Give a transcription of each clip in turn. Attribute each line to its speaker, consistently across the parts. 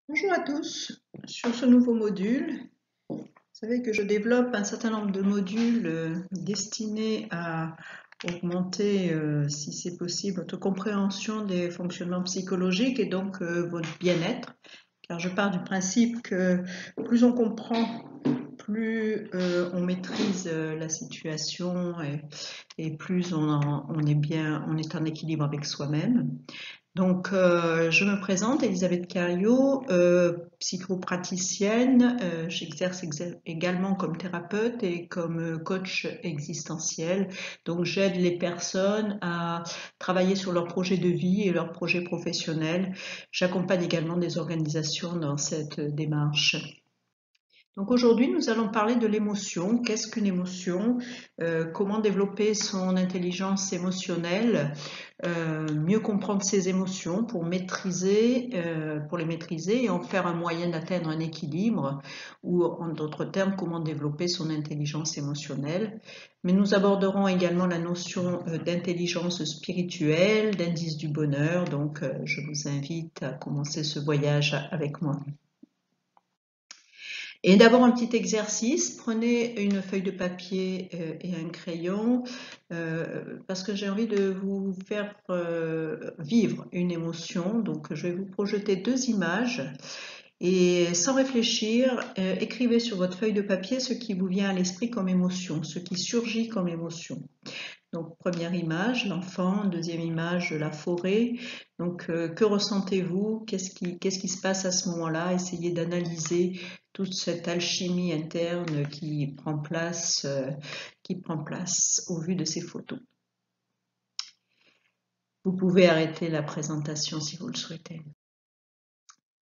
Speaker 1: Bonjour à tous. Sur ce nouveau module, vous savez que je développe un certain nombre de modules destinés à augmenter, si c'est possible, votre compréhension des fonctionnements psychologiques et donc votre bien-être. Car je pars du principe que plus on comprend, plus on maîtrise la situation et plus on est bien, on est en équilibre avec soi-même. Donc, je me présente, Elisabeth Cario, psychopraticienne. J'exerce également comme thérapeute et comme coach existentiel. Donc, j'aide les personnes à travailler sur leurs projets de vie et leurs projets professionnels. J'accompagne également des organisations dans cette démarche. Donc aujourd'hui, nous allons parler de l'émotion. Qu'est-ce qu'une émotion? Comment développer son intelligence émotionnelle? Mieux comprendre ses émotions pour pour les maîtriser et en faire un moyen d'atteindre un équilibre, ou en d'autres termes, comment développer son intelligence émotionnelle. Mais nous aborderons également la notion d'intelligence spirituelle, d'indice du bonheur. Donc, je vous invite à commencer ce voyage avec moi. Et d'abord un petit exercice, prenez une feuille de papier et un crayon parce que j'ai envie de vous faire vivre une émotion. Donc je vais vous projeter deux images et sans réfléchir, écrivez sur votre feuille de papier ce qui vous vient à l'esprit comme émotion, ce qui surgit comme émotion. Donc première image, l'enfant, deuxième image, la forêt. Donc que ressentez-vous? Qu'est-ce qui se passe à ce moment-là? Essayez d'analyser toute cette alchimie interne qui prend place au vu de ces photos. Vous pouvez arrêter la présentation si vous le souhaitez.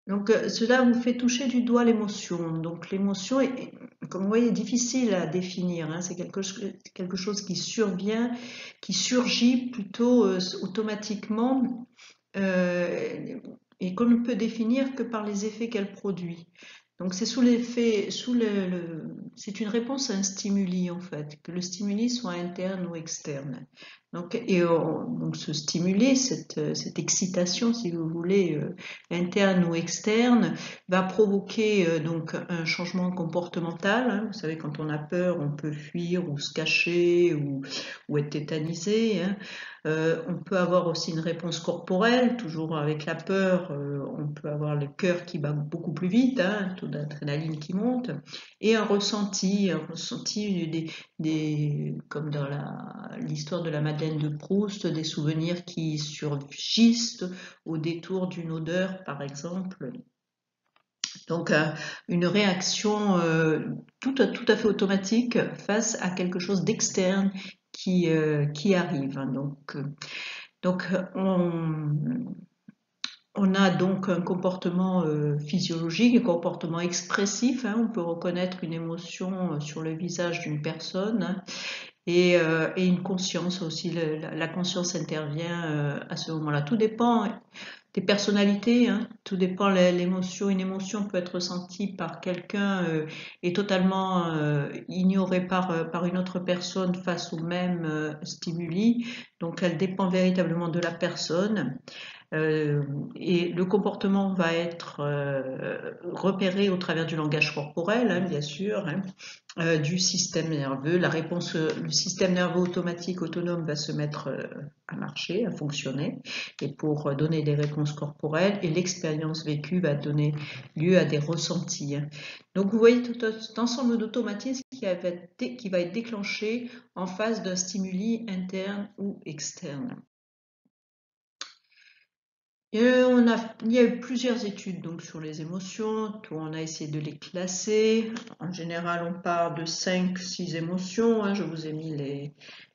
Speaker 1: Donc cela vous fait toucher du doigt l'émotion. Donc l'émotion est, comme vous voyez, difficile à définir, hein. C'est quelque chose qui survient, qui surgit plutôt automatiquement et qu'on ne peut définir que par les effets qu'elle produit. Donc c'est sous l'effet, c'est une réponse à un stimuli en fait, que le stimuli soit interne ou externe. Donc, donc ce stimuli, cette excitation, si vous voulez, interne ou externe, va provoquer donc un changement comportemental. Hein. Vous savez, quand on a peur, on peut fuir ou se cacher ou être tétanisé. Hein. On peut avoir aussi une réponse corporelle, toujours avec la peur, on peut avoir le cœur qui bat beaucoup plus vite, hein, un taux d'adrénaline qui monte, et un ressenti comme dans l'histoire de la Madeleine de Proust, des souvenirs qui surgissent au détour d'une odeur, par exemple. Donc, une réaction tout à fait automatique face à quelque chose d'externe qui arrive. Hein. Donc on a donc un comportement physiologique, un comportement expressif. Hein. On peut reconnaître une émotion sur le visage d'une personne. Hein, et une conscience aussi. La conscience intervient à ce moment-là. Tout dépend des personnalités, hein. Tout dépend l'émotion. Une émotion peut être ressentie par quelqu'un et totalement ignorée par une autre personne face au même stimuli. Donc elle dépend véritablement de la personne. Et le comportement va être repéré au travers du langage corporel, hein, bien sûr, hein, du système nerveux. Le système nerveux automatique autonome va se mettre à marcher, à fonctionner, et pour donner des réponses corporelles, et l'expérience vécue va donner lieu à des ressentis. Hein. Donc vous voyez tout cet ensemble d'automatismes qui va être déclenché en face d'un stimuli interne ou externe. Il y a eu plusieurs études donc, sur les émotions, on a essayé de les classer. En général, on part de 5-6 émotions. Hein. Je vous ai mis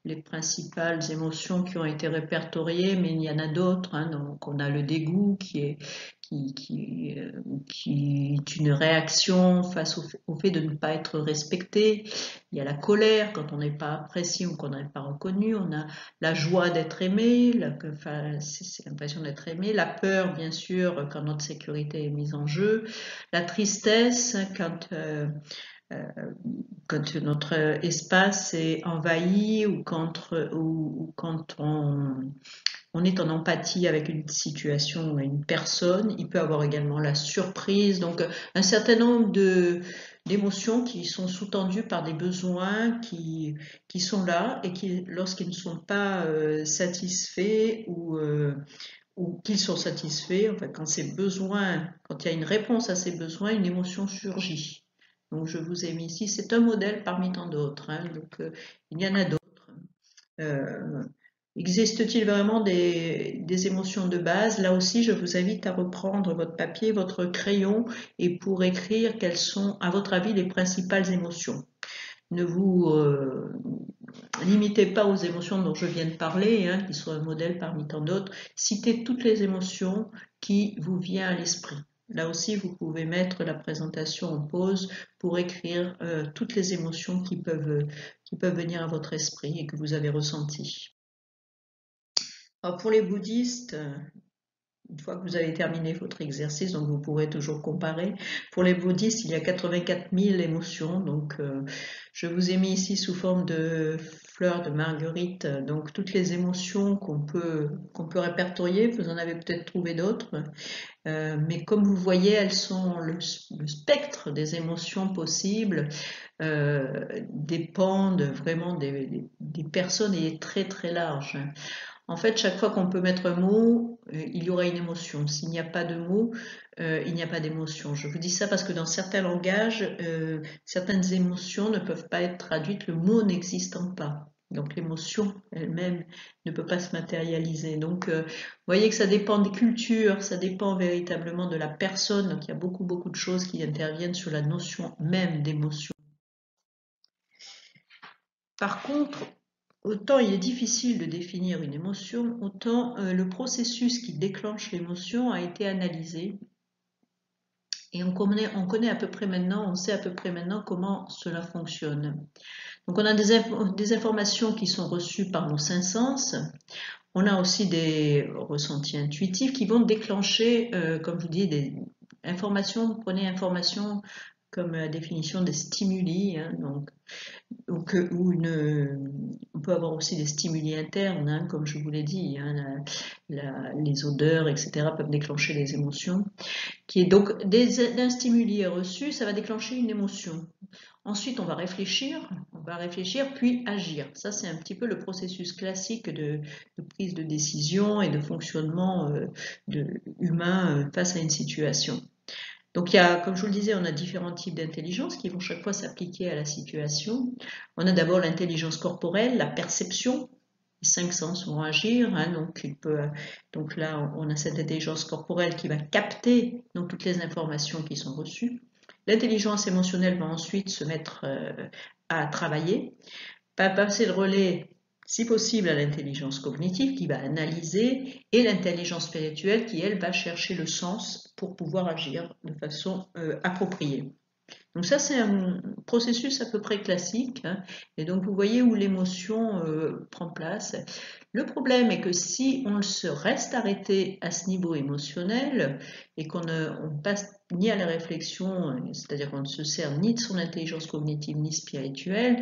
Speaker 1: les principales émotions qui ont été répertoriées, mais il y en a d'autres. Hein. Donc, on a le dégoût qui est une réaction face au fait de ne pas être respecté. Il y a la colère quand on n'est pas apprécié ou qu'on n'est pas reconnu. On a la joie d'être aimé, c'est l'impression d'être aimé. La peur, bien sûr, quand notre sécurité est mise en jeu. La tristesse, quand notre espace est envahi ou quand on est en empathie avec une situation, une personne. Il peut avoir également la surprise. Donc, un certain nombre d'émotions qui sont sous-tendues par des besoins qui sont là et qui, lorsqu'ils ne sont pas satisfaits ou qu'ils sont satisfaits, enfin, quand ces besoins, quand il y a une réponse à ces besoins, une émotion surgit. Donc, je vous ai mis ici, c'est un modèle parmi tant d'autres, hein. Donc, il y en a d'autres. Euh, Existe-t-il vraiment des émotions de base? Là aussi, je vous invite à reprendre votre papier, votre crayon, et pour écrire quelles sont, à votre avis, les principales émotions. Ne vous limitez pas aux émotions dont je viens de parler, hein, qui sont un modèle parmi tant d'autres. Citez toutes les émotions qui vous viennent à l'esprit. Là aussi, vous pouvez mettre la présentation en pause pour écrire toutes les émotions qui peuvent venir à votre esprit et que vous avez ressenties. Alors pour les bouddhistes, une fois que vous avez terminé votre exercice, donc vous pourrez toujours comparer. Pour les bouddhistes, il y a 84 000 émotions. Donc, je vous ai mis ici sous forme de fleurs de marguerite, donc toutes les émotions qu'on peut répertorier. Vous en avez peut-être trouvé d'autres. Mais comme vous voyez, elles sont le spectre des émotions possibles dépend vraiment des personnes et est très très large. En fait, chaque fois qu'on peut mettre un mot, il y aura une émotion. S'il n'y a pas de mot, il n'y a pas d'émotion. Je vous dis ça parce que dans certains langages, certaines émotions ne peuvent pas être traduites, le mot n'existant pas. Donc l'émotion elle-même ne peut pas se matérialiser. Donc vous voyez que ça dépend des cultures, ça dépend véritablement de la personne. Donc il y a beaucoup de choses qui interviennent sur la notion même d'émotion. Par contre, autant il est difficile de définir une émotion, autant le processus qui déclenche l'émotion a été analysé et on connaît à peu près maintenant, on sait à peu près maintenant comment cela fonctionne. Donc on a des informations qui sont reçues par nos cinq sens, on a aussi des ressentis intuitifs qui vont déclencher, comme je vous dis, des informations, prenez information comme la définition des stimuli, hein, donc on peut avoir aussi des stimuli internes, hein, comme je vous l'ai dit, hein, les odeurs, etc. peuvent déclencher des émotions. Donc, d'un stimuli reçu, ça va déclencher une émotion. Ensuite, on va réfléchir, puis agir. Ça, c'est un petit peu le processus classique de prise de décision et de fonctionnement humain face à une situation. Donc, comme je vous le disais, on a différents types d'intelligence qui vont chaque fois s'appliquer à la situation. On a d'abord l'intelligence corporelle, la perception. Les cinq sens vont agir. Hein, donc là, on a cette intelligence corporelle qui va capter donc, toutes les informations qui sont reçues. L'intelligence émotionnelle va ensuite se mettre à travailler, va passer le relais si possible à l'intelligence cognitive qui va analyser et l'intelligence spirituelle qui, elle, va chercher le sens pour pouvoir agir de façon appropriée. Donc ça, c'est un processus à peu près classique, hein, et donc vous voyez où l'émotion prend place. Le problème est que si on se reste arrêté à ce niveau émotionnel et qu'on ne passe ni à la réflexion, c'est-à-dire qu'on ne se sert ni de son intelligence cognitive ni spirituelle,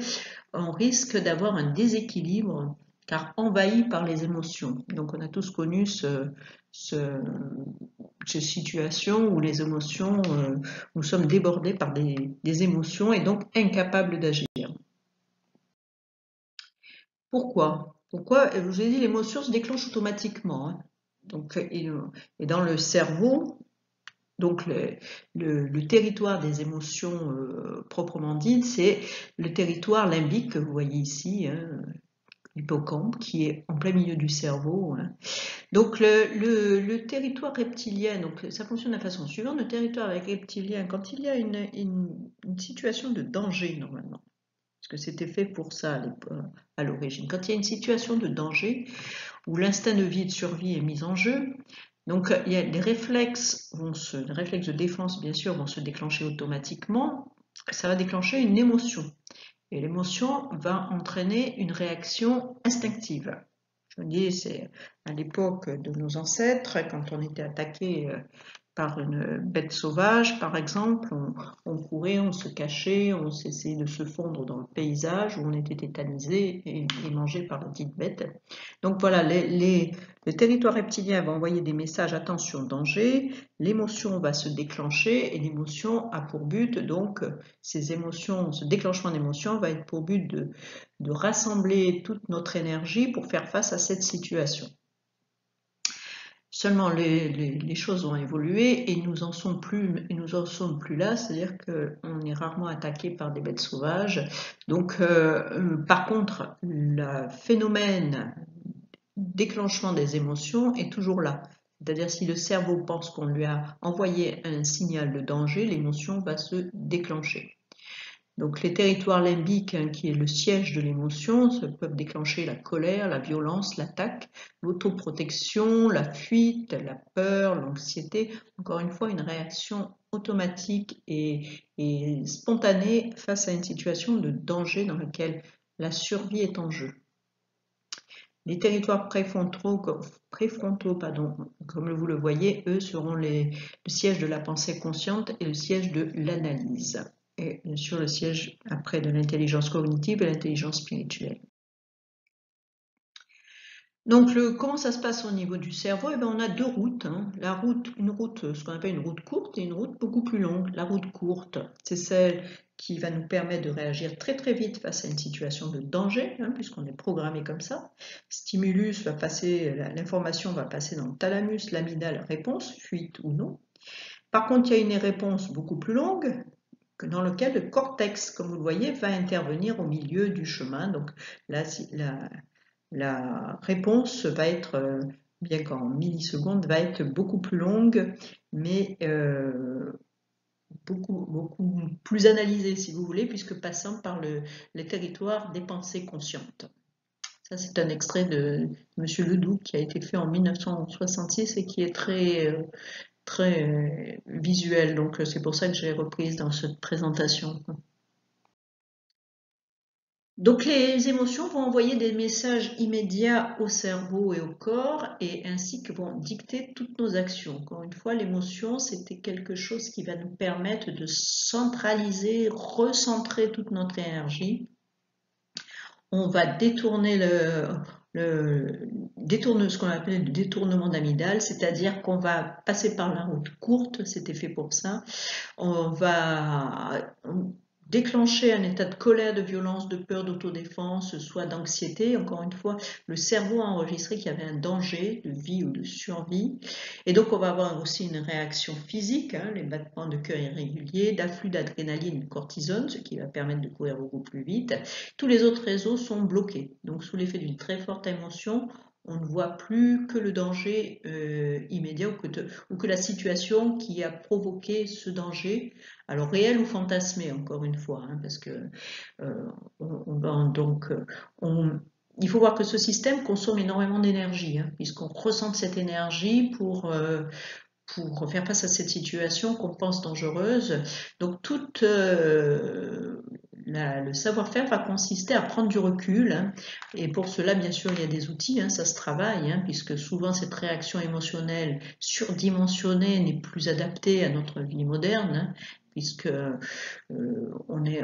Speaker 1: on risque d'avoir un déséquilibre car envahi par les émotions. Donc on a tous connu ces situations où les émotions, nous sommes débordés par des émotions et donc incapables d'agir. Pourquoi? Pourquoi? Je vous ai dit, l'émotion se déclenche automatiquement. Hein. Donc, et dans le cerveau, donc le territoire des émotions proprement dit, c'est le territoire limbique que vous voyez ici, hein, l'hippocampe, qui est en plein milieu du cerveau. Hein. Donc le territoire reptilien, donc ça fonctionne de la façon suivante. Le territoire reptilien, quand il y a une situation de danger normalement, parce que c'était fait pour ça à l'origine, quand il y a une situation de danger où l'instinct de vie et de survie est mis en jeu, donc les réflexes de défense bien sûr vont se déclencher automatiquement, ça va déclencher une émotion. Et l'émotion va entraîner une réaction instinctive. Je me dis, c'est à l'époque de nos ancêtres, quand on était attaqué par une bête sauvage, par exemple, on se cachait, on s'essayait de se fondre dans le paysage, où on était tétanisé et mangé par la petite bête. Donc voilà, le territoire reptilien va envoyer des messages attention, danger, l'émotion va se déclencher et l'émotion a pour but, donc ces émotions, ce déclenchement d'émotions va être pour but de rassembler toute notre énergie pour faire face à cette situation. Seulement, les choses ont évolué et nous en sommes plus là, c'est-à-dire qu'on est rarement attaqué par des bêtes sauvages. Donc, par contre, le phénomène déclenchement des émotions est toujours là. C'est-à-dire, si le cerveau pense qu'on lui a envoyé un signal de danger, l'émotion va se déclencher. Donc les territoires limbiques, hein, qui est le siège de l'émotion, peuvent déclencher la colère, la violence, l'attaque, l'autoprotection, la fuite, la peur, l'anxiété. Encore une fois, une réaction automatique et spontanée face à une situation de danger dans laquelle la survie est en jeu. Les territoires préfrontaux, comme vous le voyez, eux seront le siège de la pensée consciente et le siège de l'analyse. Et bien sûr le siège après de l'intelligence cognitive et l'intelligence spirituelle. Donc comment ça se passe au niveau du cerveau? Eh bien, on a deux routes, hein. Une route, ce qu'on appelle une route courte et une route beaucoup plus longue. La route courte, c'est celle qui va nous permettre de réagir très très vite face à une situation de danger, hein, puisqu'on est programmé comme ça. Stimulus va passer, l'information va passer dans le thalamus, l'amygdale, réponse, fuite ou non. Par contre, il y a une réponse beaucoup plus longue, dans lequel le cortex, comme vous le voyez, va intervenir au milieu du chemin. Donc la réponse va être, bien qu'en millisecondes, va être beaucoup plus longue, mais beaucoup plus analysée, si vous voulez, puisque passant par les territoires des pensées conscientes. Ça, c'est un extrait de M. Ledoux qui a été fait en 1966 et qui est très visuel, donc c'est pour ça que j'ai reprise dans cette présentation. Donc les émotions vont envoyer des messages immédiats au cerveau et au corps et ainsi que vont dicter toutes nos actions. Encore une fois, l'émotion, c'était quelque chose qui va nous permettre de centraliser, recentrer toute notre énergie. On va détourner ce qu'on appelle le détournement d'amygdale, c'est-à-dire qu'on va passer par la route courte, c'était fait pour ça. On va déclencher un état de colère, de violence, de peur, d'autodéfense, soit d'anxiété. Encore une fois, le cerveau a enregistré qu'il y avait un danger de vie ou de survie. Et donc, on va avoir aussi une réaction physique, hein, les battements de cœur irréguliers, d'afflux d'adrénaline, cortisone, ce qui va permettre de courir beaucoup plus vite. Tous les autres réseaux sont bloqués. Donc, sous l'effet d'une très forte émotion, on ne voit plus que le danger immédiat ou que la situation qui a provoqué ce danger, alors réel ou fantasmé, encore une fois, hein, parce que il faut voir que ce système consomme énormément d'énergie, hein, puisqu'on ressent cette énergie pour faire face à cette situation qu'on pense dangereuse. Donc le savoir-faire va consister à prendre du recul, hein, et pour cela, bien sûr, il y a des outils, hein, ça se travaille, hein, puisque souvent cette réaction émotionnelle surdimensionnée n'est plus adaptée à notre vie moderne, hein, puisque on est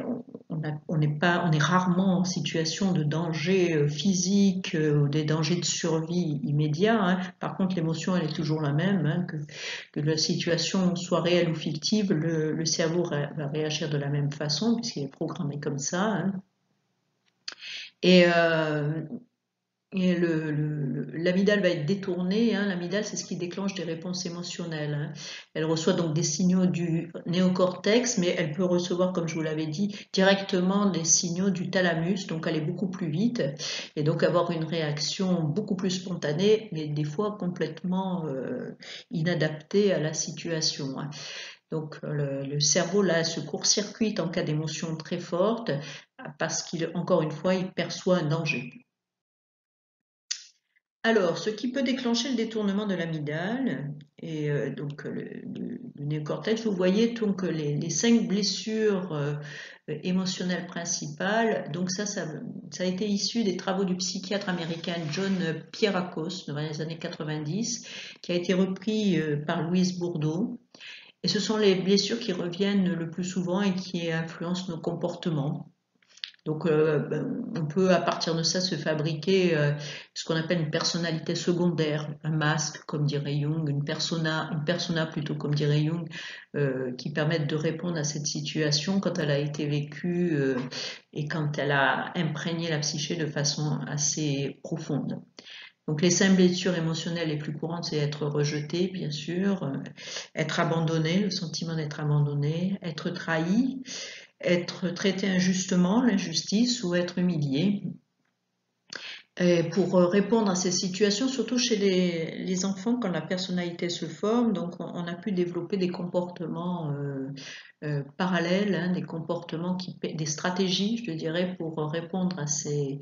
Speaker 1: rarement en situation de danger physique ou des dangers de survie immédiats, hein. Par contre, l'émotion, elle est toujours la même, hein, que la situation soit réelle ou fictive, le cerveau va réagir de la même façon, puisqu'il est programmé comme ça, hein. Et l'amygdale va être détournée, hein. L'amygdale, c'est ce qui déclenche des réponses émotionnelles, hein. Elle reçoit donc des signaux du néocortex, mais elle peut recevoir, comme je vous l'avais dit, directement des signaux du thalamus, donc aller beaucoup plus vite et donc avoir une réaction beaucoup plus spontanée, mais des fois complètement inadaptée à la situation, hein. Donc le cerveau là se court-circuite en cas d'émotion très forte parce qu'encore une fois, il perçoit un danger. Alors, ce qui peut déclencher le détournement de l'amygdale et donc le néocortex, vous voyez donc les 5 blessures émotionnelles principales. Donc ça a été issu des travaux du psychiatre américain John Pierrakos dans les années 90, qui a été repris par Louise Bourdeau. Et ce sont les blessures qui reviennent le plus souvent et qui influencent nos comportements. Donc, on peut à partir de ça se fabriquer ce qu'on appelle une personnalité secondaire, un masque, comme dirait Jung, une persona plutôt, comme dirait Jung, qui permettent de répondre à cette situation quand elle a été vécue et quand elle a imprégné la psyché de façon assez profonde. Donc, les 5 blessures émotionnelles les plus courantes, c'est être rejeté, bien sûr, être abandonné, le sentiment d'être abandonné, être trahi, être traité injustement, l'injustice, ou être humilié. Et pour répondre à ces situations, surtout chez les enfants, quand la personnalité se forme, donc on a pu développer des comportements parallèles, hein, des comportements des stratégies, je dirais, pour répondre à ces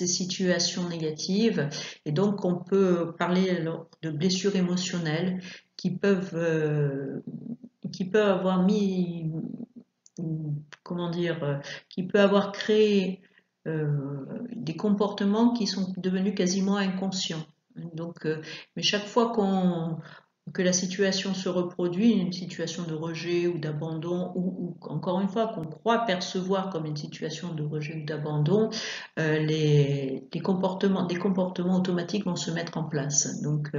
Speaker 1: situations négatives. Et donc on peut parler alors de blessures émotionnelles qui peuvent avoir mis comment dire, qui peut avoir créé des comportements qui sont devenus quasiment inconscients. Donc, mais chaque fois que la situation se reproduit, une situation de rejet ou d'abandon, ou encore une fois qu'on croit percevoir comme une situation de rejet ou d'abandon, des comportements automatiques vont se mettre en place. Donc,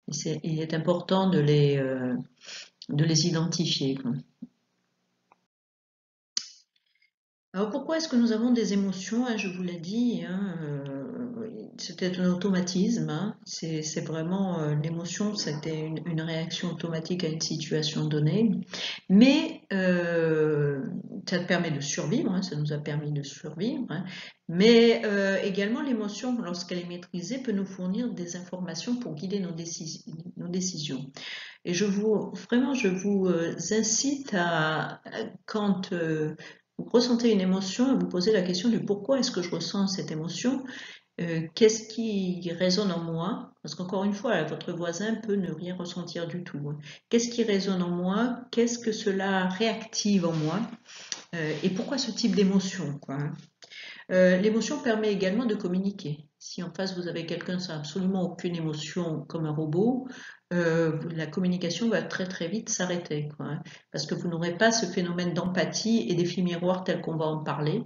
Speaker 1: il est important de les identifier, quoi. Alors pourquoi est-ce que nous avons des émotions, hein, je vous l'ai dit, hein, c'était un automatisme, hein, c'est vraiment l'émotion, c'était une réaction automatique à une situation donnée, mais ça te permet de survivre, hein, ça nous a permis de survivre, hein, mais également l'émotion, lorsqu'elle est maîtrisée, peut nous fournir des informations pour guider nos décisions. Et je vous incite quand vous ressentez une émotion, à vous poser la question du pourquoi est-ce que je ressens cette émotion, qu'est-ce qui résonne en moi, parce qu'encore une fois, votre voisin peut ne rien ressentir du tout, hein. Qu'est-ce qui résonne en moi, qu'est-ce que cela réactive en moi, et pourquoi ce type d'émotion, quoi, hein. L'émotion permet également de communiquer. Si en face vous avez quelqu'un sans absolument aucune émotion comme un robot, la communication va très très vite s'arrêter, quoi, hein, parce que vous n'aurez pas ce phénomène d'empathie et d'effet miroir tel qu'on va en parler,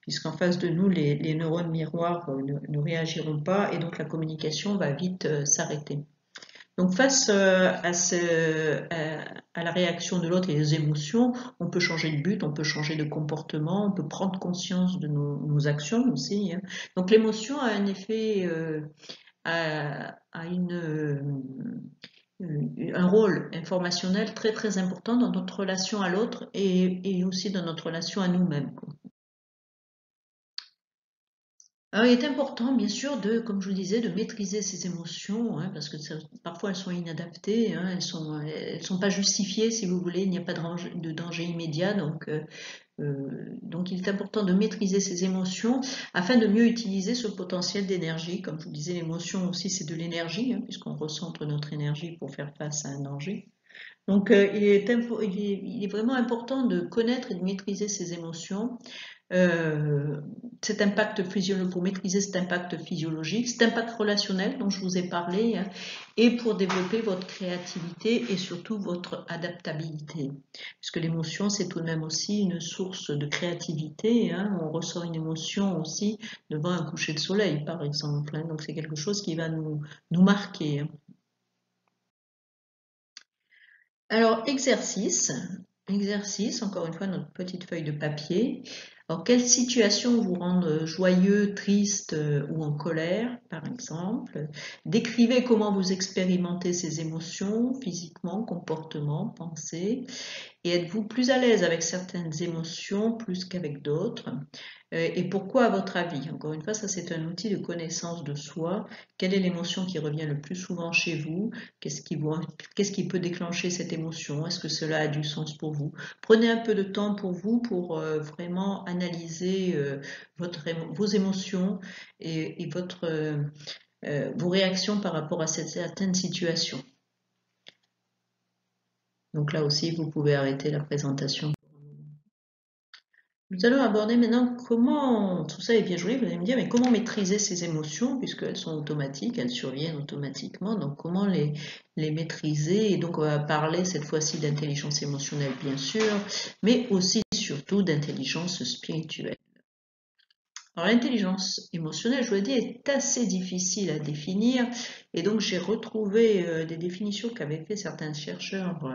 Speaker 1: puisqu'en face de nous, les neurones miroirs ne réagiront pas et donc la communication va vite s'arrêter. Donc face à la réaction de l'autre et les émotions, on peut changer de but, on peut changer de comportement, on peut prendre conscience de nos actions aussi, hein. Donc l'émotion a un effet, un rôle informationnel très très important dans notre relation à l'autre et aussi dans notre relation à nous-mêmes, quoi. Alors, il est important, bien sûr, comme je vous disais, de maîtriser ses émotions, hein, parce que parfois elles sont inadaptées, hein, elles sont pas justifiées, si vous voulez, il n'y a pas de danger immédiat, donc il est important de maîtriser ses émotions afin de mieux utiliser ce potentiel d'énergie. Comme je vous disais, l'émotion aussi c'est de l'énergie, hein, puisqu'on recentre notre énergie pour faire face à un danger. Donc il est vraiment important de connaître et de maîtriser ses émotions, euh, pour maîtriser cet impact physiologique, cet impact relationnel dont je vous ai parlé, hein, et pour développer votre créativité et surtout votre adaptabilité. Puisque l'émotion, c'est tout de même aussi une source de créativité, hein. On ressent une émotion aussi devant un coucher de soleil, par exemple, hein. Donc c'est quelque chose qui va nous marquer, hein. Alors, exercice, encore une fois, notre petite feuille de papier. Alors, quelles situations vous rendent joyeux, triste ou en colère, par exemple? Décrivez comment vous expérimentez ces émotions, physiquement, comportement, pensée. Et êtes-vous plus à l'aise avec certaines émotions plus qu'avec d'autres? Et pourquoi, à votre avis? Encore une fois, ça c'est un outil de connaissance de soi. Quelle est l'émotion qui revient le plus souvent chez vous? Qu'est-ce qui peut déclencher cette émotion? Est-ce que cela a du sens pour vous? Prenez un peu de temps pour vous pour vraiment analyser vos émotions et vos réactions par rapport à certaines situations. Donc là aussi, vous pouvez arrêter la présentation. Nous allons aborder maintenant comment, tout ça est bien joli, vous allez me dire, mais comment maîtriser ces émotions, puisqu'elles sont automatiques, elles surviennent automatiquement, donc comment les maîtriser, et donc on va parler cette fois-ci d'intelligence émotionnelle, bien sûr, mais aussi surtout d'intelligence spirituelle. Alors l'intelligence émotionnelle, je vous l'ai dit, est assez difficile à définir et donc j'ai retrouvé des définitions qu'avaient fait certains chercheurs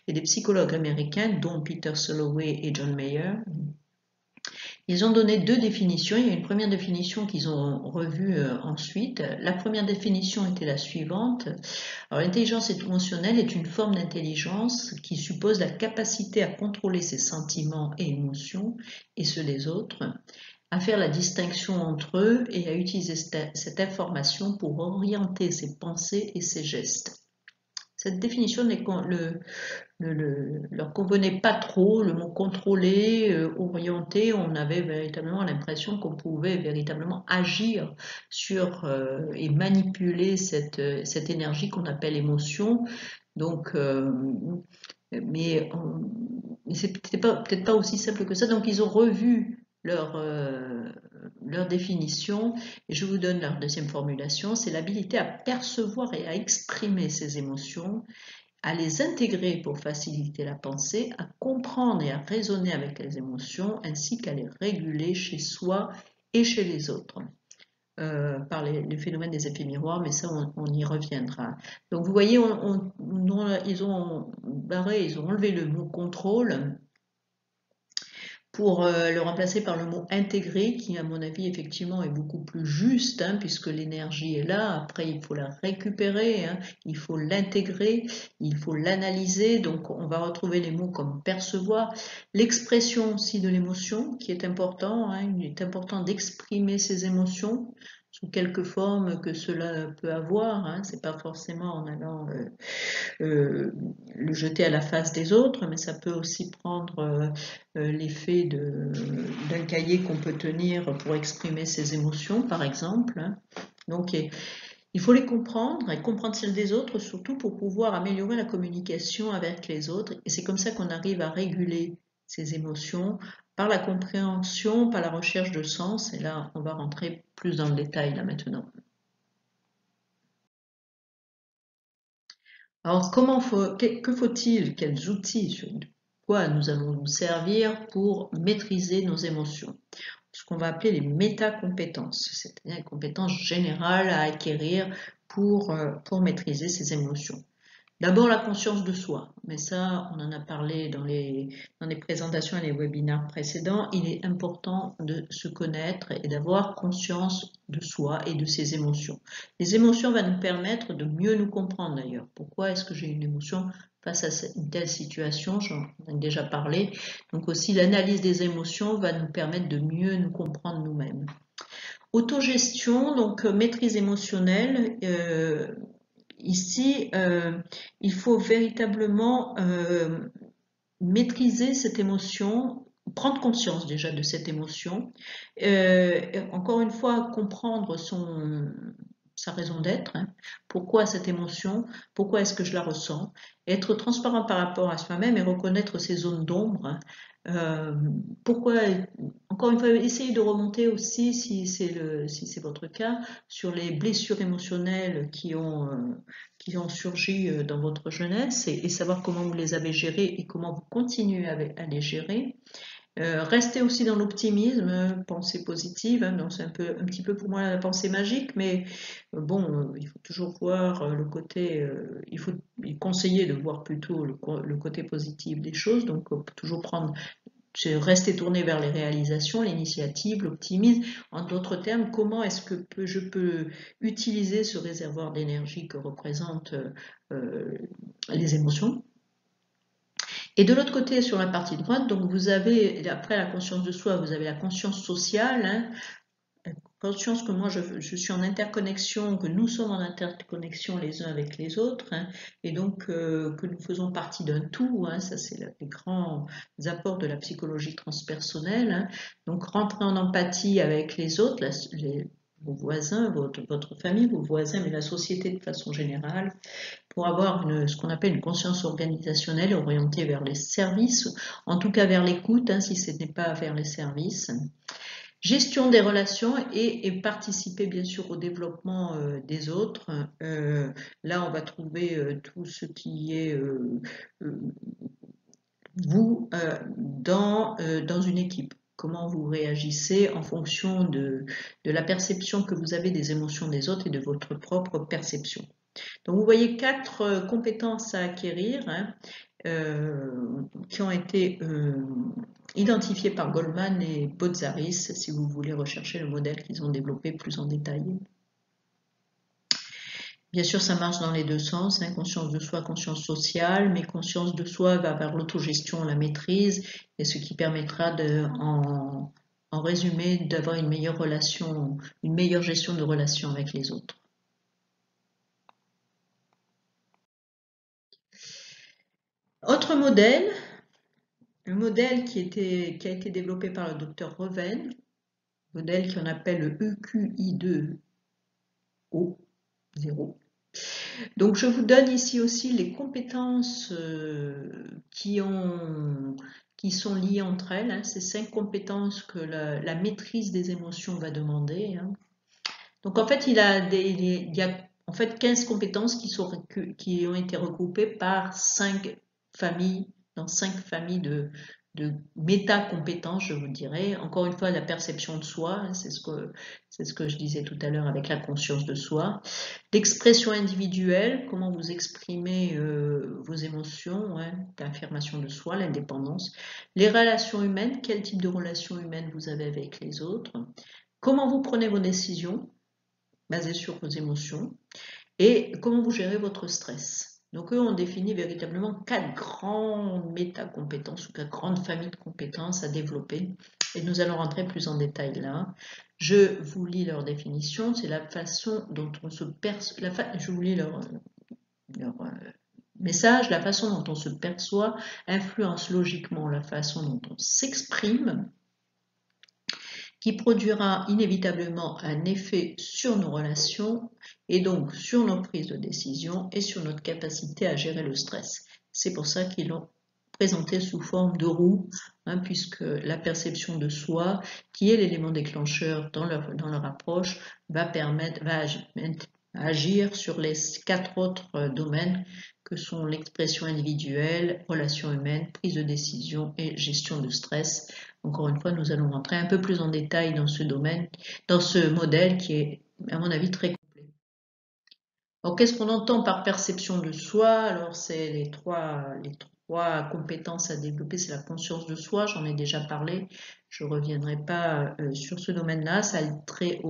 Speaker 1: et des psychologues américains, dont Peter Salovey et John Mayer. Ils ont donné deux définitions. Il y a une première définition qu'ils ont revue ensuite. La première définition était la suivante. Alors l'intelligence émotionnelle est une forme d'intelligence qui suppose la capacité à contrôler ses sentiments et émotions et ceux des autres, à faire la distinction entre eux et à utiliser cette information pour orienter ses pensées et ses gestes. Cette définition leur convenait pas trop, le mot contrôler, orienter, on avait véritablement l'impression qu'on pouvait véritablement agir sur et manipuler cette énergie qu'on appelle émotion. Donc, mais c'était peut-être pas aussi simple que ça. Donc ils ont revu leur définition et je vous donne leur deuxième formulation, c'est l'habilité à percevoir et à exprimer ses émotions, à les intégrer pour faciliter la pensée, à comprendre et à raisonner avec les émotions, ainsi qu'à les réguler chez soi et chez les autres. Par les phénomènes des effets miroirs, mais ça on y reviendra. Donc vous voyez, ils ont barré, ils ont enlevé le mot contrôle pour le remplacer par le mot intégré, qui à mon avis effectivement est beaucoup plus juste, hein, puisque l'énergie est là, après il faut la récupérer, hein, il faut l'intégrer, il faut l'analyser, donc on va retrouver les mots comme percevoir, l'expression aussi de l'émotion qui est important, hein, il est important d'exprimer ses émotions, sous quelque forme que cela peut avoir, hein, c'est pas forcément en allant le jeter à la face des autres, mais ça peut aussi prendre l'effet d'un cahier qu'on peut tenir pour exprimer ses émotions, par exemple. Donc, il faut les comprendre et comprendre celles des autres, surtout pour pouvoir améliorer la communication avec les autres. Et c'est comme ça qu'on arrive à réguler ses émotions par la compréhension, par la recherche de sens. Et là, on va rentrer plus dans le détail là maintenant. Alors, que faut-il, quels outils, sur quoi nous allons nous servir pour maîtriser nos émotions? Ce qu'on va appeler les métacompétences, c'est-à-dire les compétences générales à acquérir pour maîtriser ses émotions. D'abord la conscience de soi, mais ça on en a parlé dans les présentations et les webinaires précédents, il est important de se connaître et d'avoir conscience de soi et de ses émotions. Les émotions vont nous permettre de mieux nous comprendre d'ailleurs. Pourquoi est-ce que j'ai une émotion face à une telle situation? J'en ai déjà parlé. Donc aussi l'analyse des émotions va nous permettre de mieux nous comprendre nous-mêmes. Autogestion, donc maîtrise émotionnelle. Ici, il faut véritablement maîtriser cette émotion, prendre conscience déjà de cette émotion, encore une fois comprendre sa raison d'être, hein, pourquoi cette émotion, pourquoi est-ce que je la ressens, être transparent par rapport à soi-même et reconnaître ses zones d'ombre, hein. Pourquoi, encore une fois, essayez de remonter aussi, si c'est votre cas, sur les blessures émotionnelles qui ont surgi dans votre jeunesse et savoir comment vous les avez gérées et comment vous continuez à les gérer. Restez aussi dans l'optimisme, pensée positive, hein, c'est un petit peu pour moi la pensée magique, mais bon, il faut toujours voir le côté, il faut conseiller de voir plutôt le côté positif des choses, donc toujours rester tourné vers les réalisations, l'initiative, l'optimisme. En d'autres termes, comment est-ce que je peux utiliser ce réservoir d'énergie que représentent les émotions? Et de l'autre côté, sur la partie droite, donc vous avez, après la conscience de soi, vous avez la conscience sociale, hein, conscience que moi je suis en interconnexion, que nous sommes en interconnexion les uns avec les autres, hein, et donc que nous faisons partie d'un tout, hein, ça c'est les grands apports de la psychologie transpersonnelle, hein, donc rentrer en empathie avec les autres, vos voisins, votre famille, vos voisins, mais la société de façon générale, pour avoir ce qu'on appelle une conscience organisationnelle orientée vers les services, en tout cas vers l'écoute, hein, si ce n'est pas vers les services. Gestion des relations et participer bien sûr au développement des autres. Là, on va trouver tout ce qui est vous dans une équipe. Comment vous réagissez en fonction de la perception que vous avez des émotions des autres et de votre propre perception. Donc vous voyez 4 compétences à acquérir, hein, qui ont été identifiées par Goldman et Botzaris, si vous voulez rechercher le modèle qu'ils ont développé plus en détail. Bien sûr, ça marche dans les deux sens, hein, conscience de soi, conscience sociale, mais conscience de soi va vers l'autogestion, la maîtrise, et ce qui permettra en résumé d'avoir une meilleure relation, une meilleure gestion de relations avec les autres. Autre modèle, un modèle qui a été développé par le docteur Reven, modèle qu'on appelle le EQI2O, 0. Donc je vous donne ici aussi les compétences qui sont liées entre elles, hein, ces 5 compétences que la maîtrise des émotions va demander. Hein. Donc en fait, il y a en fait 15 compétences qui ont été regroupées par 5 familles, dans 5 familles de méta-compétences, je vous dirais. Encore une fois, la perception de soi, hein, c'est ce que je disais tout à l'heure avec la conscience de soi. L'expression individuelle, comment vous exprimez vos émotions, hein, l'affirmation de soi, l'indépendance. Les relations humaines, quel type de relations humaines vous avez avec les autres. Comment vous prenez vos décisions, basées sur vos émotions. Et comment vous gérez votre stress. Donc eux ont défini véritablement 4 grandes méta-compétences ou 4 grandes familles de compétences à développer. Et nous allons rentrer plus en détail là. Je vous lis leur définition, c'est la façon dont on se perçoit, je vous lis leur message, la façon dont on se perçoit influence logiquement la façon dont on s'exprime, qui produira inévitablement un effet sur nos relations et donc sur nos prises de décision et sur notre capacité à gérer le stress. C'est pour ça qu'ils l'ont présenté sous forme de roue, hein, puisque la perception de soi, qui est l'élément déclencheur dans leur approche, va agir sur les 4 autres domaines que sont l'expression individuelle, relations humaines, prise de décision et gestion de stress. Encore une fois, nous allons rentrer un peu plus en détail dans ce domaine, dans ce modèle qui est, à mon avis, très complet. Alors, qu'est-ce qu'on entend par perception de soi? Alors, c'est les trois compétences à développer, c'est la conscience de soi, j'en ai déjà parlé, je ne reviendrai pas sur ce domaine-là, ça a trait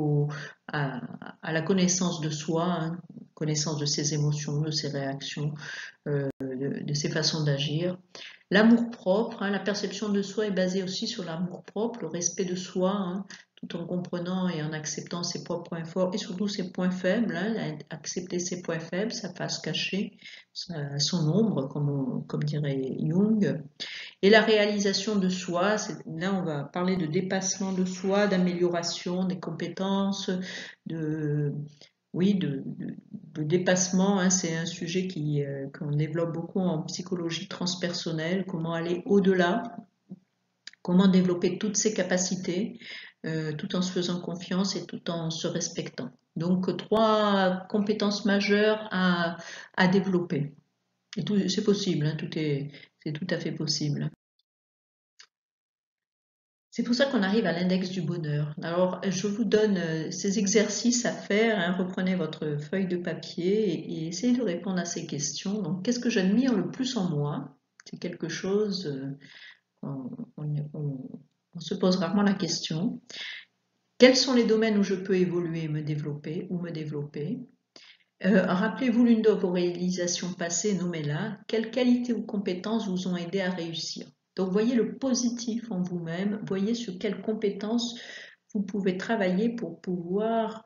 Speaker 1: à la connaissance de soi, hein, connaissance de ses émotions, de ses réactions, de ses façons d'agir. L'amour-propre, hein, la perception de soi est basée aussi sur l'amour-propre, le respect de soi, hein, tout en comprenant et en acceptant ses propres points forts et surtout ses points faibles. Hein, accepter ses points faibles, sa face cachée, son ombre, comme dirait Jung. Et la réalisation de soi, là on va parler de dépassement de soi, d'amélioration des compétences, de dépassement, hein, c'est un sujet qu'on développe beaucoup en psychologie transpersonnelle, comment aller au-delà, comment développer toutes ses capacités, tout en se faisant confiance et tout en se respectant. Donc 3 compétences majeures à développer. Et c'est possible, hein, c'est tout à fait possible. C'est pour ça qu'on arrive à l'index du bonheur. Alors, je vous donne ces exercices à faire. Hein. Reprenez votre feuille de papier et essayez de répondre à ces questions. Donc, qu'est-ce que j'admire le plus en moi? C'est quelque chose, on se pose rarement la question. Quels sont les domaines où je peux évoluer, me développer ou me développer? Rappelez-vous l'une de vos réalisations passées, nommez-la. Quelles qualités ou compétences vous ont aidé à réussir? Donc, voyez le positif en vous-même, voyez sur quelles compétences vous pouvez travailler pour pouvoir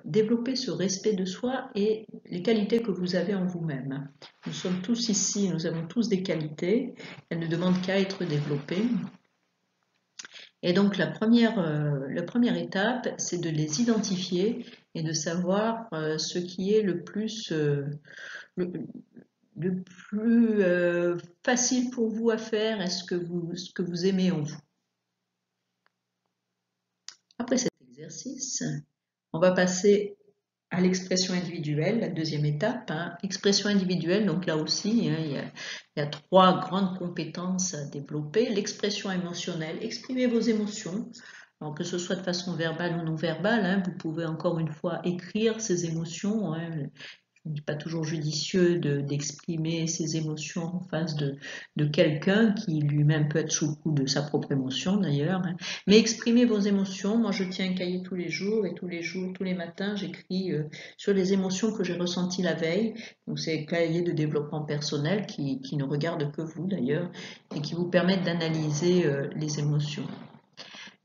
Speaker 1: développer ce respect de soi et les qualités que vous avez en vous-même. Nous sommes tous ici, nous avons tous des qualités, elles ne demandent qu'à être développées. Et donc la première étape, c'est de les identifier et de savoir ce qui est le, le plus facile pour vous à faire et ce que vous aimez en vous. Après cet exercice, on va passer à l'expression individuelle, la deuxième étape. Expression individuelle, donc là aussi, il y a trois grandes compétences à développer. L'expression émotionnelle, exprimez vos émotions. Alors, que ce soit de façon verbale ou non verbale, vous pouvez encore une fois écrire ces émotions. Ce n'est pas toujours judicieux d'exprimer ses émotions en face de quelqu'un qui lui-même peut être sous le coup de sa propre émotion d'ailleurs. Mais exprimez vos émotions. Moi, je tiens un cahier tous les jours et tous les jours, tous les matins, j'écris sur les émotions que j'ai ressenties la veille. Donc, c'est un cahier de développement personnel qui ne regarde que vous d'ailleurs et qui vous permet d'analyser les émotions.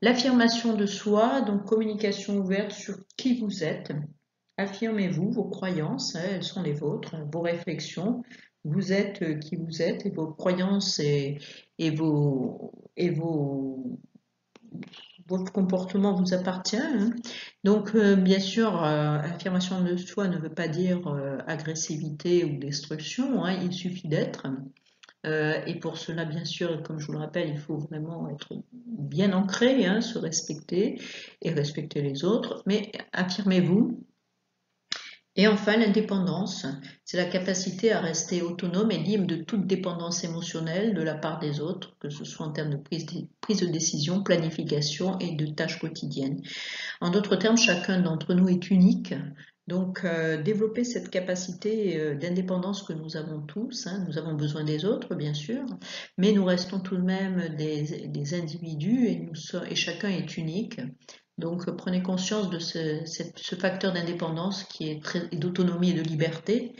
Speaker 1: L'affirmation de soi, donc communication ouverte sur qui vous êtes. Affirmez-vous, vos croyances, elles sont les vôtres, vos réflexions. Vous êtes qui vous êtes et vos croyances et votre comportement vous appartient. Donc, bien sûr, affirmation de soi ne veut pas dire agressivité ou destruction, il suffit d'être. Et pour cela, bien sûr, comme je vous le rappelle, il faut vraiment être bien ancré, se respecter et respecter les autres. Mais affirmez-vous. Et enfin, l'indépendance, c'est la capacité à rester autonome et libre de toute dépendance émotionnelle de la part des autres, que ce soit en termes de prise de décision, planification et de tâches quotidiennes. En d'autres termes, chacun d'entre nous est unique. Donc, développer cette capacité d'indépendance que nous avons tous, nous avons besoin des autres, bien sûr, mais nous restons tout de même des individus et chacun est unique. Donc, prenez conscience de ce facteur d'indépendance et d'autonomie et de liberté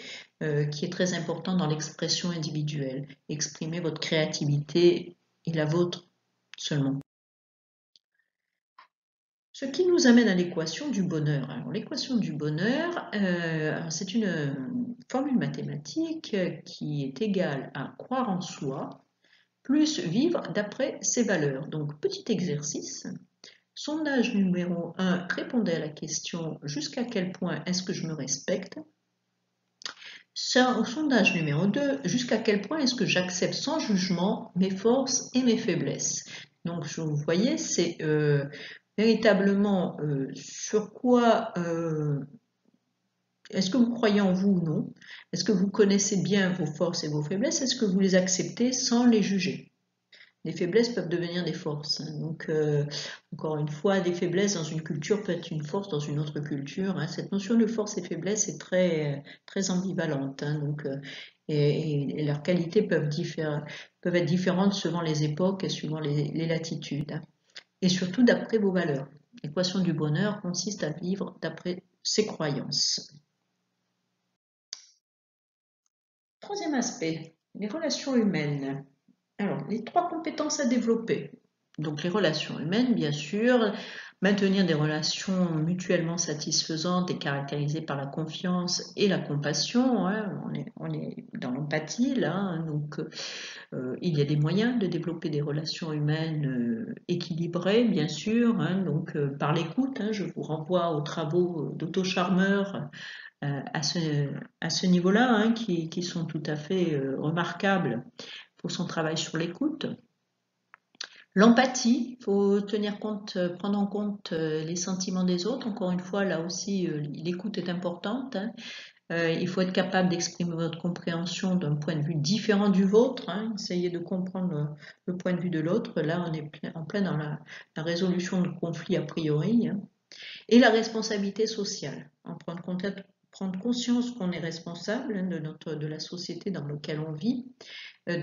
Speaker 1: qui est très important dans l'expression individuelle. Exprimez votre créativité et la vôtre seulement. Ce qui nous amène à l'équation du bonheur. Alors, l'équation du bonheur, c'est une formule mathématique qui est égale à croire en soi plus vivre d'après ses valeurs. Donc, petit exercice. Sondage numéro 1, répondez à la question jusqu'à quel point est-ce que je me respecte? Sondage numéro 2, jusqu'à quel point est-ce que j'accepte sans jugement mes forces et mes faiblesses? Donc, vous voyez, c'est véritablement sur quoi est-ce que vous croyez en vous ou non? Est-ce que vous connaissez bien vos forces et vos faiblesses? Est-ce que vous les acceptez sans les juger? Les faiblesses peuvent devenir des forces. Donc, encore une fois, des faiblesses dans une culture peut être une force dans une autre culture. Cette notion de force et faiblesse est très, très ambivalente. Donc, et leurs qualités peuvent être différentes selon les époques et suivant les latitudes. Et surtout d'après vos valeurs. L'équation du bonheur consiste à vivre d'après ses croyances. Troisième aspect, les relations humaines. Alors, les trois compétences à développer. Donc, les relations humaines, bien sûr, maintenir des relations mutuellement satisfaisantes et caractérisées par la confiance et la compassion. On est dans l'empathie, là. Donc, il y a des moyens de développer des relations humaines équilibrées, bien sûr. Donc, par l'écoute, je vous renvoie aux travaux d'Otto Scharmer à ce niveau-là, qui sont tout à fait remarquables pour son travail sur l'écoute. L'empathie, il faut prendre en compte les sentiments des autres. Encore une fois, là aussi, l'écoute est importante. Il faut être capable d'exprimer votre compréhension d'un point de vue différent du vôtre. Essayez de comprendre le point de vue de l'autre. Là, on est en plein dans la résolution de conflits a priori. Et la responsabilité sociale. Prendre conscience qu'on est responsable de la société dans laquelle on vit.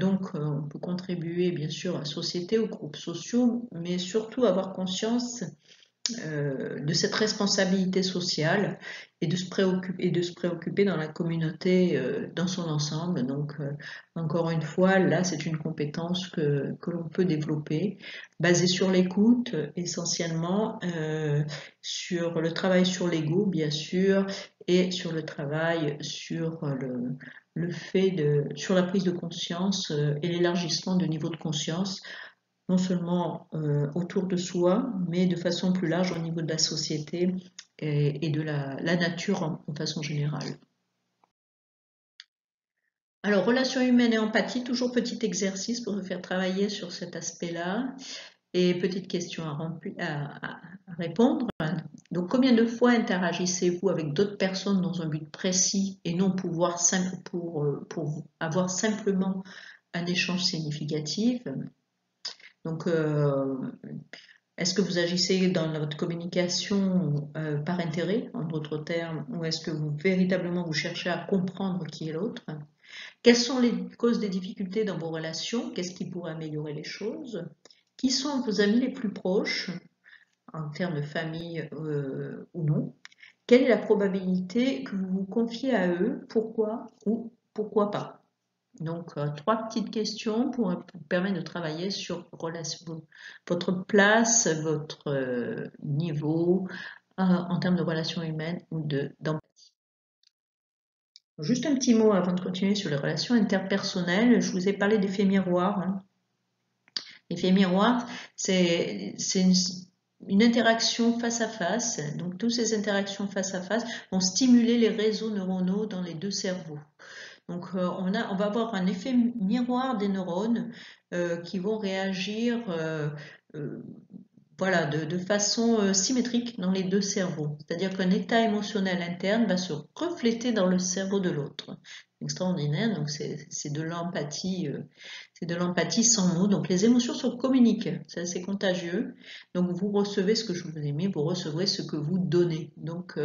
Speaker 1: Donc, on peut contribuer bien sûr à la société, aux groupes sociaux, mais surtout avoir conscience de cette responsabilité sociale et de se préoccuper dans la communauté dans son ensemble. Donc, encore une fois, là, c'est une compétence que l'on peut développer, basée sur l'écoute essentiellement, sur le travail sur l'ego, bien sûr, et sur le travail sur sur la prise de conscience et l'élargissement de niveau de conscience non seulement autour de soi, mais de façon plus large au niveau de la société et de la nature en façon générale. Alors, relations humaines et empathie, toujours petit exercice pour vous faire travailler sur cet aspect-là. Et petite question à répondre. Donc, combien de fois interagissez-vous avec d'autres personnes dans un but précis et non pour avoir simplement un échange significatif? Donc, est-ce que vous agissez dans votre communication par intérêt, en d'autres termes, ou est-ce que véritablement vous cherchez à comprendre qui est l'autre? Quelles sont les causes des difficultés dans vos relations? Qu'est-ce qui pourrait améliorer les choses? Qui sont vos amis les plus proches, en termes de famille ou non? Quelle est la probabilité que vous vous confiez à eux? Pourquoi ou pourquoi pas? Donc, trois petites questions pour permettre de travailler sur votre place, votre niveau en termes de relations humaines ou d'empathie. Juste un petit mot avant de continuer sur les relations interpersonnelles. Je vous ai parlé d'effet miroir, hein. L'effet miroir, c'est une interaction face à face. Donc, toutes ces interactions face à face vont stimuler les réseaux neuronaux dans les deux cerveaux. Donc, on va avoir un effet miroir des neurones qui vont réagir voilà, de façon symétrique dans les deux cerveaux. C'est-à-dire qu'un état émotionnel interne va se refléter dans le cerveau de l'autre. Extraordinaire, donc c'est de l'empathie. C'est de l'empathie sans mots. Donc les émotions se communiquent, c'est assez contagieux. Donc vous recevez ce que je vous ai mis, vous recevrez ce que vous donnez. Donc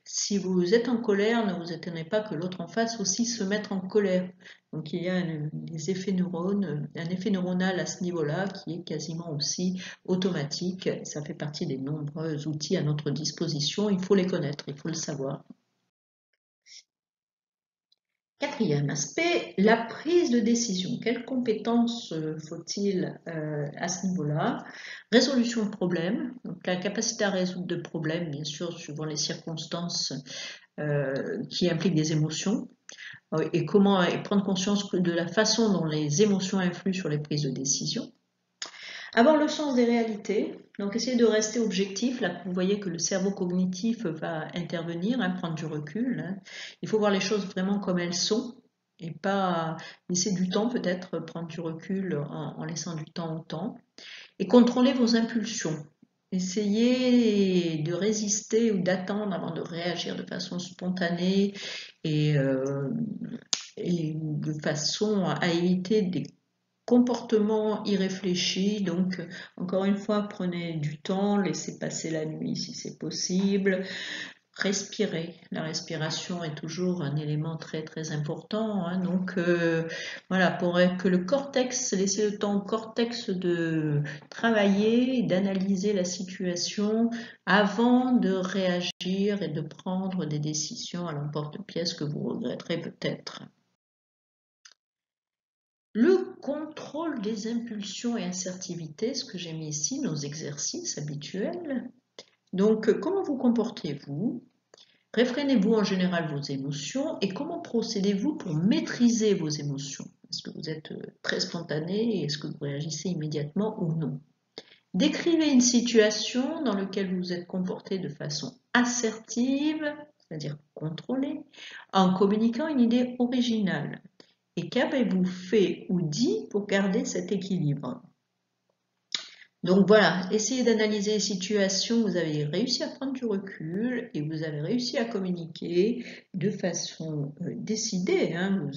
Speaker 1: si vous êtes en colère, ne vous étonnez pas que l'autre en face aussi se mette en colère. Donc il y a des effets neurones, un effet neuronal à ce niveau-là qui est quasiment aussi automatique. Ça fait partie des nombreux outils à notre disposition. Il faut les connaître, il faut le savoir. Quatrième aspect, la prise de décision. Quelles compétences faut-il à ce niveau-là? Résolution de problèmes, donc la capacité à résoudre de problèmes, bien sûr, suivant les circonstances qui impliquent des émotions, et comment prendre conscience de la façon dont les émotions influent sur les prises de décision. Avoir le sens des réalités, donc essayer de rester objectif. Là, vous voyez que le cerveau cognitif va intervenir, hein, prendre du recul. Hein. Il faut voir les choses vraiment comme elles sont et pas laisser du temps, peut-être prendre du recul en laissant du temps au temps. Et contrôler vos impulsions. Essayez de résister ou d'attendre avant de réagir de façon spontanée et de façon à éviter des comportement irréfléchi, donc encore une fois, prenez du temps, laissez passer la nuit si c'est possible, respirez. La respiration est toujours un élément très très important, hein, donc voilà, pour que le cortex, laissez le temps au cortex de travailler, d'analyser la situation avant de réagir et de prendre des décisions à l'emporte-pièce que vous regretterez peut-être. Le contrôle des impulsions et assertivité, ce que j'ai mis ici, nos exercices habituels. Donc, comment vous comportez-vous? Réfrénez-vous en général vos émotions et comment procédez-vous pour maîtriser vos émotions? Est-ce que vous êtes très spontané et est-ce que vous réagissez immédiatement ou non? Décrivez une situation dans laquelle vous vous êtes comporté de façon assertive, c'est-à-dire contrôlée, en communiquant une idée originale. Et qu'avez-vous fait ou dit pour garder cet équilibre? Donc voilà, essayez d'analyser les situations, vous avez réussi à prendre du recul et vous avez réussi à communiquer de façon décidée, hein,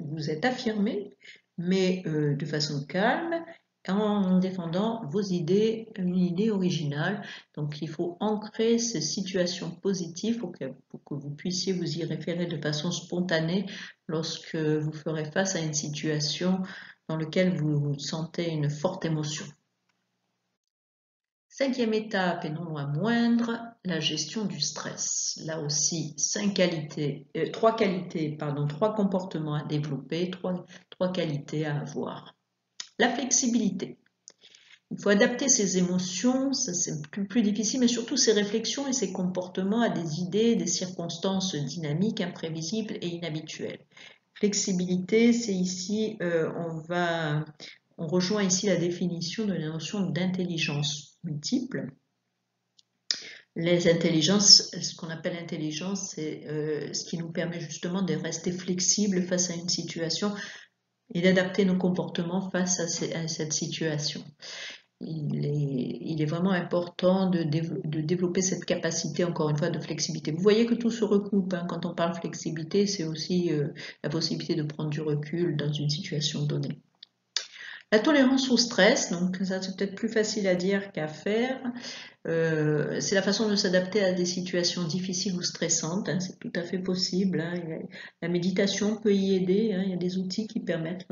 Speaker 1: vous êtes affirmé, mais de façon calme, en défendant vos idées, une idée originale. Donc il faut ancrer ces situations positives pour que vous puissiez vous y référer de façon spontanée lorsque vous ferez face à une situation dans laquelle vous sentez une forte émotion. Cinquième étape et non loin moindre, la gestion du stress. Là aussi, trois comportements à développer, trois qualités à avoir. La flexibilité. Il faut adapter ses émotions, ça c'est plus difficile, mais surtout ses réflexions et ses comportements à des idées, des circonstances dynamiques, imprévisibles et inhabituelles. Flexibilité, c'est ici, on rejoint ici la définition de la notion d'intelligence multiple. Les intelligences, ce qu'on appelle intelligence, c'est ce qui nous permet justement de rester flexible face à une situation et d'adapter nos comportements face à cette situation. Il est vraiment important de développer cette capacité, encore une fois, de flexibilité. Vous voyez que tout se recoupe, hein. Quand on parle flexibilité, c'est aussi la possibilité de prendre du recul dans une situation donnée. La tolérance au stress, donc ça c'est peut-être plus facile à dire qu'à faire. C'est la façon de s'adapter à des situations difficiles ou stressantes, hein, c'est tout à fait possible, hein. La méditation peut y aider, hein, il y a des outils qui permettent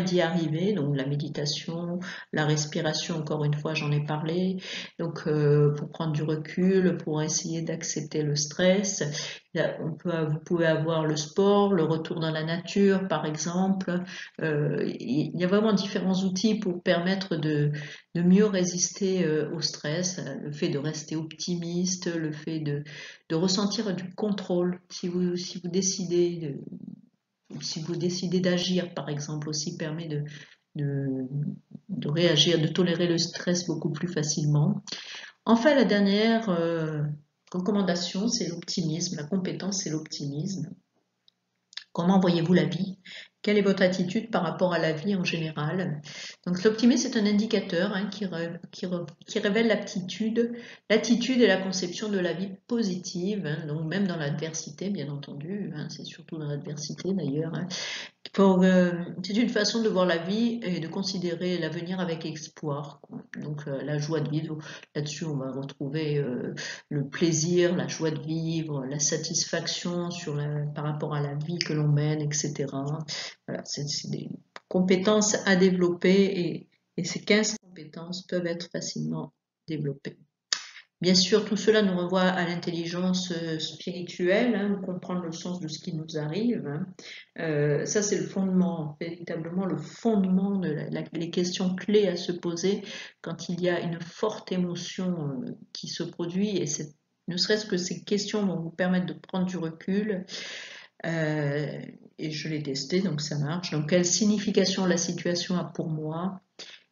Speaker 1: d'y arriver, donc la méditation, la respiration, encore une fois j'en ai parlé, donc pour prendre du recul, pour essayer d'accepter le stress. Vous pouvez avoir le sport, le retour dans la nature par exemple. Il y a vraiment différents outils pour permettre de mieux résister au stress, le fait de rester optimiste, le fait de ressentir du contrôle. Si vous décidez d'agir, par exemple, aussi permet de, de réagir, de tolérer le stress beaucoup plus facilement. Enfin, la dernière recommandation, c'est l'optimisme. La compétence, c'est l'optimisme. Comment voyez-vous la vie? Quelle est votre attitude par rapport à la vie en général? Donc l'optimisme est un indicateur, hein, qui révèle l'attitude et la conception de la vie positive, hein, donc même dans l'adversité, bien entendu, hein, c'est surtout dans l'adversité d'ailleurs, hein. C'est une façon de voir la vie et de considérer l'avenir avec espoir, quoi. Donc la joie de vivre, là-dessus on va retrouver le plaisir, la joie de vivre, la satisfaction par rapport à la vie que l'on mène, etc. Voilà, c'est des compétences à développer et ces 15 compétences peuvent être facilement développées. Bien sûr, tout cela nous renvoie à l'intelligence spirituelle, hein, comprendre le sens de ce qui nous arrive, hein. Ça, c'est le fondement, véritablement le fondement les questions clés à se poser quand il y a une forte émotion qui se produit. Et ne serait-ce que ces questions vont vous permettre de prendre du recul. Et je l'ai testé, donc ça marche. Donc, quelle signification la situation a pour moi?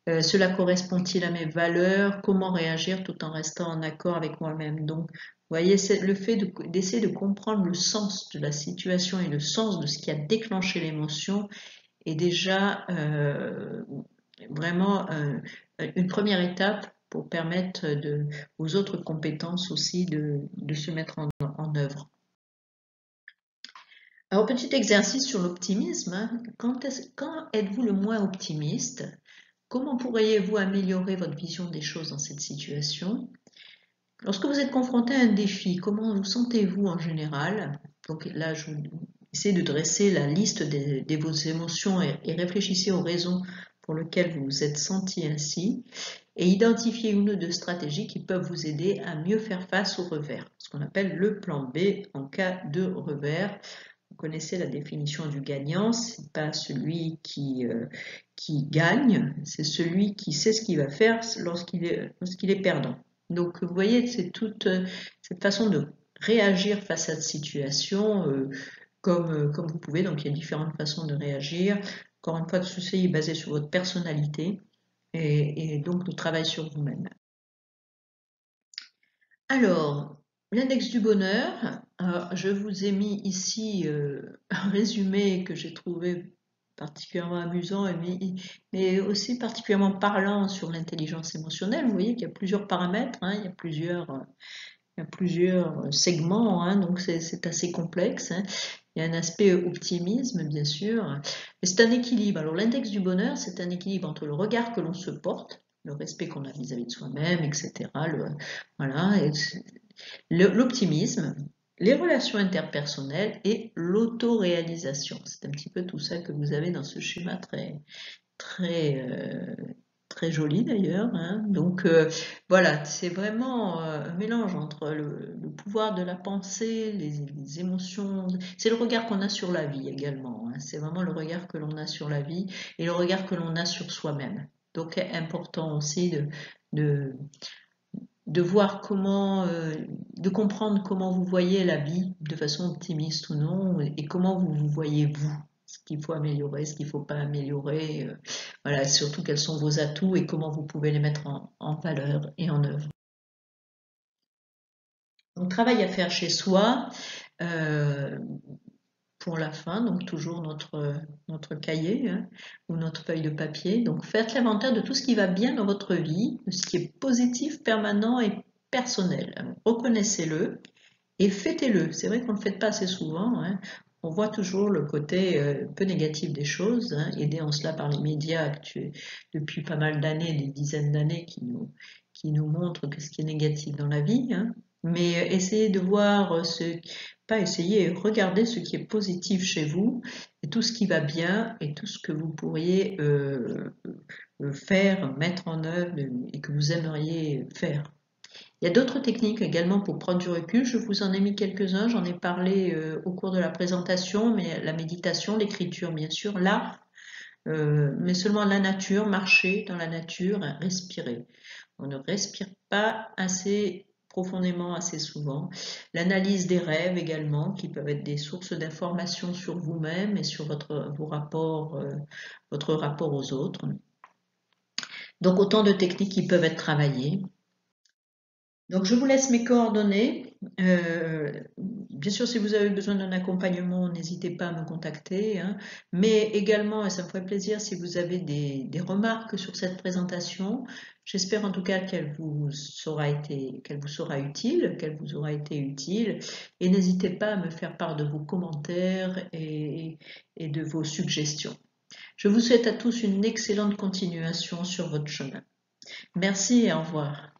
Speaker 1: Cela correspond-il à mes valeurs? Comment réagir tout en restant en accord avec moi-même? Donc, vous voyez, c'est le fait d'essayer de comprendre le sens de la situation et le sens de ce qui a déclenché l'émotion est déjà vraiment une première étape pour permettre aux autres compétences aussi de se mettre en œuvre. Alors, petit exercice sur l'optimisme, hein. Quand êtes-vous le moins optimiste? Comment pourriez-vous améliorer votre vision des choses dans cette situation? Lorsque vous êtes confronté à un défi, comment vous sentez-vous en général? Donc là, je vous essaie de dresser la liste de vos émotions et réfléchissez aux raisons pour lesquelles vous vous êtes senti ainsi et identifiez une ou deux stratégies qui peuvent vous aider à mieux faire face au revers, ce qu'on appelle le plan B en cas de revers. Vous connaissez la définition du gagnant, c'est pas celui qui gagne, c'est celui qui sait ce qu'il va faire lorsqu'il est perdant. Donc vous voyez, c'est toute cette façon de réagir face à cette situation comme vous pouvez. Donc il y a différentes façons de réagir. Encore une fois, tout ceci est basé sur votre personnalité et donc le travail sur vous-même. Alors, l'index du bonheur, je vous ai mis ici un résumé que j'ai trouvé particulièrement amusant mais aussi particulièrement parlant sur l'intelligence émotionnelle. Vous voyez qu'il y a plusieurs paramètres, hein, il y a plusieurs segments, hein, donc c'est assez complexe, hein. Il y a un aspect optimisme, bien sûr, mais c'est un équilibre. Alors l'index du bonheur, c'est un équilibre entre le regard que l'on se porte, le respect qu'on a vis-à-vis de soi-même, etc. Voilà, l'optimisme, les relations interpersonnelles et l'autoréalisation. C'est un petit peu tout ça que vous avez dans ce schéma très, très, très joli d'ailleurs, hein. Donc voilà, c'est vraiment un mélange entre le pouvoir de la pensée, les émotions, c'est le regard qu'on a sur la vie également, hein. C'est vraiment le regard que l'on a sur la vie et le regard que l'on a sur soi-même. Donc important aussi de voir de comprendre comment vous voyez la vie de façon optimiste ou non et comment vous vous voyez vous. ce qu'il faut améliorer, ce qu'il ne faut pas améliorer, voilà, surtout quels sont vos atouts et comment vous pouvez les mettre en valeur et en œuvre. Donc, travail à faire chez soi. Euh, pour la fin, donc toujours notre cahier hein, ou notre feuille de papier. Donc faites l'inventaire de tout ce qui va bien dans votre vie, de ce qui est positif, permanent et personnel. Reconnaissez-le et fêtez-le. C'est vrai qu'on ne le fait pas assez souvent. Hein. On voit toujours le côté peu négatif des choses, hein, aidé en cela par les médias actuels depuis pas mal d'années, des dizaines d'années qui nous montrent que ce qui est négatif dans la vie. Hein. Mais essayez de voir pas essayer, regardez ce qui est positif chez vous et tout ce qui va bien et tout ce que vous pourriez faire, mettre en œuvre et que vous aimeriez faire. Il y a d'autres techniques également pour prendre du recul. Je vous en ai mis quelques-uns, j'en ai parlé au cours de la présentation, mais la méditation, l'écriture, bien sûr, l'art, mais seulement la nature, marcher dans la nature, respirer. On ne respire pas assez profondément, assez souvent. L'analyse des rêves également, qui peuvent être des sources d'informations sur vous-même et sur votre rapport aux autres. Donc autant de techniques qui peuvent être travaillées. Donc je vous laisse mes coordonnées. Bien sûr, si vous avez besoin d'un accompagnement, n'hésitez pas à me contacter. Hein. Mais également, et ça me ferait plaisir, si vous avez des remarques sur cette présentation, j'espère en tout cas qu'elle vous sera utile, qu'elle vous aura été utile. Et n'hésitez pas à me faire part de vos commentaires et de vos suggestions. Je vous souhaite à tous une excellente continuation sur votre chemin. Merci et au revoir.